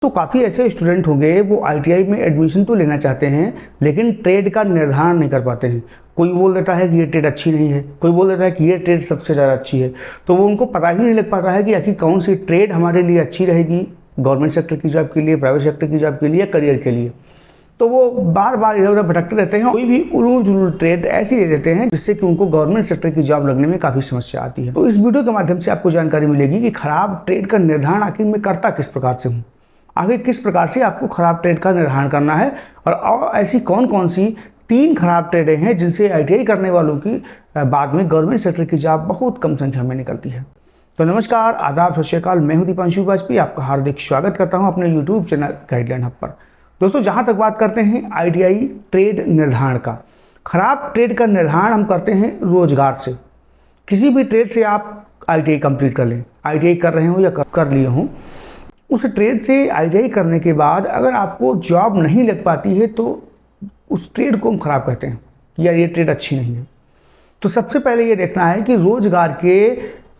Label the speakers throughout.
Speaker 1: तो काफ़ी ऐसे स्टूडेंट होंगे वो आईटीआई में एडमिशन तो लेना चाहते हैं लेकिन ट्रेड का निर्धारण नहीं कर पाते हैं। कोई बोल देता है कि ये ट्रेड अच्छी नहीं है, कोई बोल देता है कि ये ट्रेड सबसे ज़्यादा अच्छी है। तो वो उनको पता ही नहीं लग पाता है कि आखिर कौन सी ट्रेड हमारे लिए अच्छी रहेगी, गवर्नमेंट सेक्टर की जॉब के लिए, प्राइवेट सेक्टर की जॉब के लिए, करियर के लिए। तो वो बार बार इधर उधर भटकते रहते हैं। कोई भी उलूल जुलूल ट्रेड ऐसी ले लेते हैं जिससे कि उनको गवर्नमेंट सेक्टर की जॉब लगने में काफ़ी समस्या आती है। तो इस वीडियो के माध्यम से आपको जानकारी मिलेगी कि खराब ट्रेड का निर्धारण आखिर मैं करता किस प्रकार से हूँ, आगे किस प्रकार से आपको खराब ट्रेड का निर्धारण करना है और ऐसी कौन कौन सी 3 खराब ट्रेडें हैं जिनसे आईटीआई करने वालों की बाद में गवर्नमेंट सेक्टर की जॉब बहुत कम संख्या में निकलती है। तो नमस्कार, आदाब, सत श्री अकाल। मैं हूं दीपांशु वाजपेयी, आपका हार्दिक स्वागत करता हूं अपने यूट्यूब चैनल गाइडलाइन हब पर। दोस्तों, जहां तक बात करते हैं आईटीआई ट्रेड निर्धारण का, खराब ट्रेड का निर्धारण हम करते हैं रोजगार से। किसी भी ट्रेड से आप आईटीआई कंप्लीट कर लें, आईटीआई कर रहे हो या कर लिए हों, उस ट्रेड से आईटीआई करने के बाद अगर आपको जॉब नहीं लग पाती है तो उस ट्रेड को हम खराब कहते हैं कि यार ये ट्रेड अच्छी नहीं है। तो सबसे पहले ये देखना है कि रोजगार के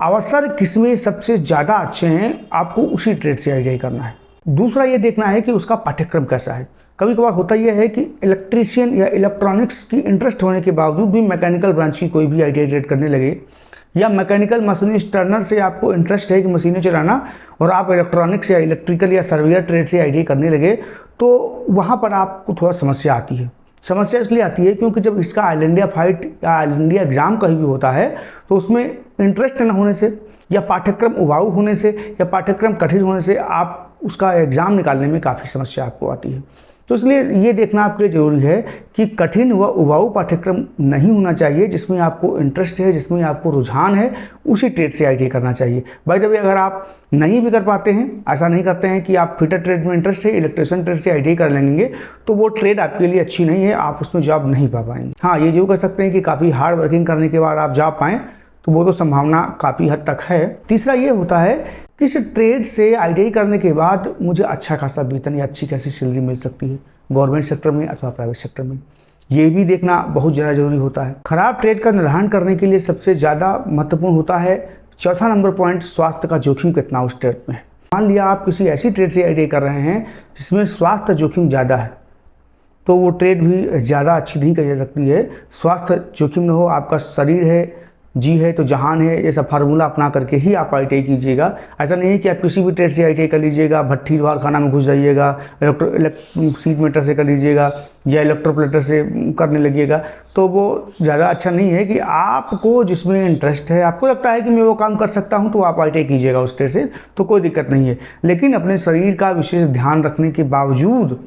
Speaker 1: अवसर किसमें सबसे ज़्यादा अच्छे हैं, आपको उसी ट्रेड से आईटीआई करना है। दूसरा ये देखना है कि उसका पाठ्यक्रम कैसा है। कभी कभार होता यह है कि इलेक्ट्रीशियन या इलेक्ट्रॉनिक्स की इंटरेस्ट होने के बावजूद भी मैकेनिकल ब्रांच की कोई भी आईटीआई ट्रेड करने लगे, या मैकेनिकल मशीनिस्ट टर्नर से आपको इंटरेस्ट है कि मशीनें चलाना और आप इलेक्ट्रॉनिक्स या इलेक्ट्रिकल या सर्वेयर ट्रेड से आईटीआई करने लगे, तो वहाँ पर आपको थोड़ा समस्या आती है। समस्या इसलिए आती है क्योंकि जब इसका ऑल इंडिया फाइट या ऑल इंडिया एग्जाम कहीं भी होता है तो उसमें इंटरेस्ट न होने से या पाठ्यक्रम उबाऊ होने से या पाठ्यक्रम कठिन होने से आप उसका एग्ज़ाम निकालने में काफ़ी समस्या आपको आती है। तो इसलिए ये देखना आपके लिए ज़रूरी है कि कठिन व उबाऊ पाठ्यक्रम नहीं होना चाहिए, जिसमें आपको इंटरेस्ट है, जिसमें आपको रुझान है, उसी ट्रेड से आईटीआई करना चाहिए। बाय द वे, अगर आप नहीं भी कर पाते हैं, ऐसा नहीं करते हैं कि आप फिटर ट्रेड में इंटरेस्ट है, इलेक्ट्रिशियन ट्रेड से आईटीआई कर लेंगे, तो वो ट्रेड आपके लिए अच्छी नहीं है, आप उसमें जॉब नहीं पा पाएंगे। हाँ, ये जो कर सकते हैं कि काफ़ी हार्ड वर्किंग करने के बाद आप जॉब पाएँ, तो वो तो संभावना काफ़ी हद तक है। तीसरा ये होता है कि इस ट्रेड से आईटीआई करने के बाद मुझे अच्छा खासा वेतन या अच्छी खासी सैलरी मिल सकती है, गवर्नमेंट सेक्टर में अथवा प्राइवेट सेक्टर में। ये भी देखना बहुत ज़्यादा जरूरी होता है। खराब ट्रेड का निर्धारण करने के लिए सबसे ज़्यादा महत्वपूर्ण होता है चौथा नंबर पॉइंट, स्वास्थ्य का जोखिम कितना उस ट्रेड में है। मान लिया आप किसी ऐसी ट्रेड से आईटीआई कर रहे हैं जिसमें स्वास्थ्य जोखिम ज़्यादा है, तो वो ट्रेड भी ज़्यादा अच्छी नहीं कही जा सकती है। स्वास्थ्य जोखिम न हो, आपका शरीर है, जी है तो जहान है, ऐसा फार्मूला अपना करके ही आप आईटीआई कीजिएगा। ऐसा नहीं है कि आप किसी भी ट्रेड से आईटीआई कर लीजिएगा, भट्ठी लोहार खाना में घुस जाइएगा, सीट मीटर से कर लीजिएगा या इलेक्ट्रोप्लेटर से करने लगिएगा, तो वो ज़्यादा अच्छा नहीं है। कि आपको जिसमें इंटरेस्ट है, आपको लगता है कि मैं वो काम कर सकता हूँ, तो आप आईटीआई कीजिएगा उस ट्रेड से, तो कोई दिक्कत नहीं है। लेकिन अपने शरीर का विशेष ध्यान रखने के बावजूद,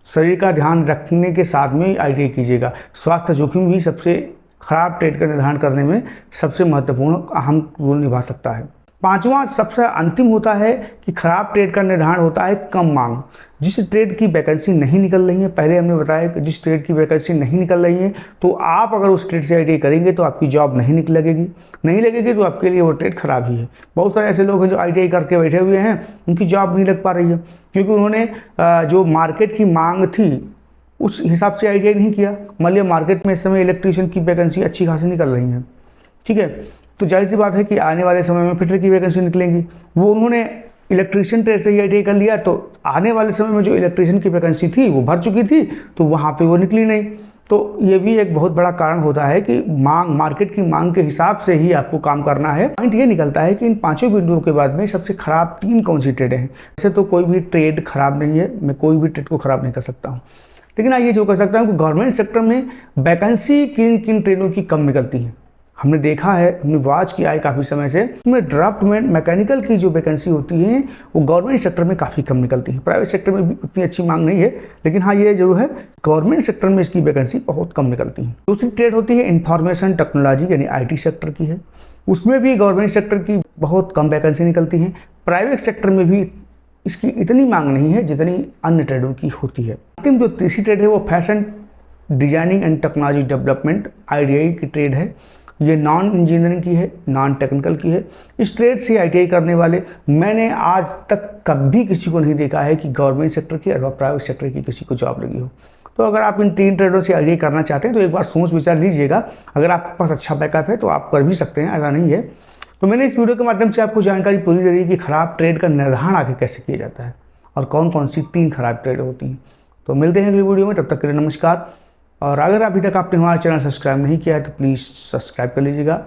Speaker 1: शरीर का ध्यान रखने के साथ में आईटीआई कीजिएगा। स्वास्थ्य जोखिम भी सबसे खराब ट्रेड का निर्धारण करने में सबसे महत्वपूर्ण अहम रोल निभा सकता है। पांचवा सबसे अंतिम होता है कि खराब ट्रेड का निर्धारण होता है कम मांग। जिस ट्रेड की वैकेंसी नहीं निकल रही है, पहले हमने बताया कि जिस ट्रेड की वैकेंसी नहीं निकल रही है, तो आप अगर उस ट्रेड से आईटीआई करेंगे तो आपकी जॉब नहीं लगेगी तो आपके लिए वो ट्रेड खराब ही है। बहुत सारे ऐसे लोग हैं जो आईटीआई करके बैठे हुए हैं, उनकी जॉब नहीं लग पा रही है क्योंकि उन्होंने जो मार्केट की मांग थी उस हिसाब से आईटीआई नहीं किया। मान लिया मार्केट में इस समय इलेक्ट्रीशियन की वैकेंसी अच्छी खासी निकल रही है, ठीक है, तो जाहिर सी बात है कि आने वाले समय में फिटर की वैकेंसी निकलेंगी। वो उन्होंने इलेक्ट्रीशियन ट्रेड से ही आईटीआई कर लिया, तो आने वाले समय में जो इलेक्ट्रीशियन की वैकेंसी थी वो भर चुकी थी, तो वहाँ पे वो निकली नहीं। तो ये भी एक बहुत बड़ा कारण होता है कि मार्केट की मांग के हिसाब से ही आपको काम करना है। पॉइंट ये निकलता है कि इन पांचों बिंदुओं के बाद में सबसे खराब 3 कौन सी ट्रेड हैं। वैसे तो कोई भी ट्रेड खराब नहीं है, मैं कोई भी ट्रेड को खराब नहीं कर सकता हूँ, लेकिन ये जो कर सकता हूँ कि गवर्नमेंट सेक्टर में वैकेंसी किन किन ट्रेडों की कम निकलती हैं। हमने देखा है, हमने वॉच किया है काफ़ी समय से, उसमें ड्राफ्टमैन मैकेनिकल की जो वैकेंसी होती है वो गवर्नमेंट सेक्टर में काफ़ी कम निकलती है। प्राइवेट सेक्टर में भी उतनी अच्छी मांग नहीं है, लेकिन हाँ ये जरूर है गवर्नमेंट सेक्टर में इसकी वैकेंसी बहुत कम निकलती है। दूसरी ट्रेड होती है इंफॉर्मेशन टेक्नोलॉजी यानी आईटी सेक्टर की है, उसमें भी गवर्नमेंट सेक्टर की बहुत कम वैकेंसी निकलती है। प्राइवेट सेक्टर में भी इसकी इतनी मांग नहीं है जितनी अन्य ट्रेडों की होती है। अंतिम जो तीसरी ट्रेड है वो fashion designing and technology development ITI की ट्रेड है। ये नॉन इंजीनियरिंग की है, नॉन टेक्निकल की है। इस ट्रेड से आईटीआई करने वाले मैंने आज तक कभी किसी को नहीं देखा है कि गवर्नमेंट सेक्टर की अथवा प्राइवेट सेक्टर की किसी को जॉब लगी हो। तो अगर आप इन 3 ट्रेडों से आईटीआई करना चाहते हैं तो एक बार सोच विचार लीजिएगा। अगर आपके पास अच्छा बैकअप है तो आप कर भी सकते हैं, ऐसा नहीं है। तो मैंने इस वीडियो के माध्यम से आपको जानकारी पूरी दे दी कि खराब ट्रेड का निर्धारण आगे कैसे किया जाता है और कौन कौन सी 3 खराब ट्रेड होती हैं। तो मिलते हैं अगली वीडियो में, तब तक के लिए नमस्कार। और अगर अभी तक आपने हमारा चैनल सब्सक्राइब नहीं किया है तो प्लीज़ सब्सक्राइब कर लीजिएगा।